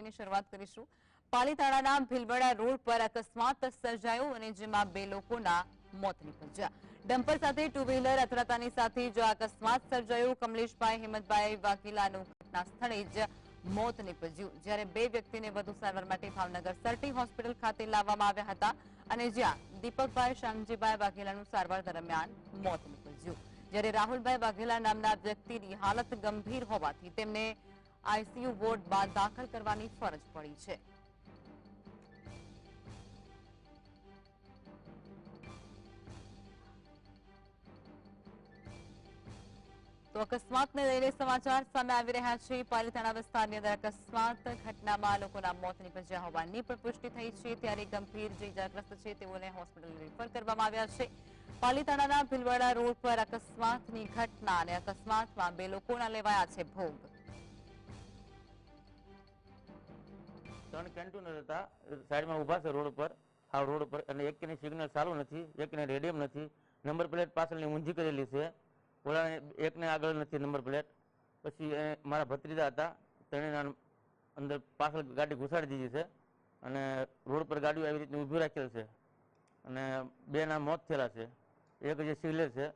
સમાચારની શરૂઆત કરીશું। પાલીતાણાના ભીલવાડા રોડ પર અકસ્માત સર્જાયો અને જેમાં 2 લોકોના મોત નીપજ્યા। ડમ્પર સાથે ટુ વ્હીલર અથડાતાની સાથે જો અકસ્માત સર્જાયો। કમલેશભાઈ હિંમતભાઈ વાઘેલાનું ઘટના સ્થળે જ મોત નીપજ્યું, જ્યારે 2 વ્યક્તિને વધુ સારવાર માટે ભાવનગર સરટી હોસ્પિટલ ખાતે લાવવામાં આવ્યા હતા અને જ્યાં દીપકભાઈ શામજીભાઈ વાઘેલાનું સારવાર દરમિયાન મોત નીપજ્યું, જ્યારે રાહુલભાઈ વાઘેલા નામના વ્યક્તિની હાલત ગંભીર હોવાથી તેમને આઈસીયુ વોર્ડમાં દાખલ કરવાની ફરજ પડી છે। તો અકસ્માતને લઈને સમાચાર સામે આવી રહ્યા છે। પાલીતાણા વિસ્તારની અંદર અકસ્માત ઘટનામાં લોકોના મોત નીપજ્યા હોવાની પણ પુષ્ટિ થઈ છે, ત્યારે ગંભીર જે ઇજાગ્રસ્ત છે તેઓને હોસ્પિટલ રેફર કરવામાં આવ્યા છે। પાલીતાણાના ભીલવાડા રોડ પર અકસ્માતની ઘટના અને અકસ્માતમાં 2 લોકોના લેવાયા છે ભોગ। 3 કેન્ટુનર હતા, સાઈડમાં ઊભા છે રોડ પર, આ રોડ પર, અને એકની સિગ્નલ ચાલુ નથી, એકને રેડિયમ નથી, નંબર પ્લેટ પાછળની ઊંધી કરેલી છે, ઓલાને એકને આગળ નથી નંબર પ્લેટ। પછી મારા ભત્રીજા હતા, તેણે અંદર પાછળ ગાડી ઘુસાડી દીધી છે અને રોડ પર ગાડીઓ આવી રીતે ઊભી રાખેલ છે અને 2ના મોત થયેલા છે। એક જે સિવિલર છે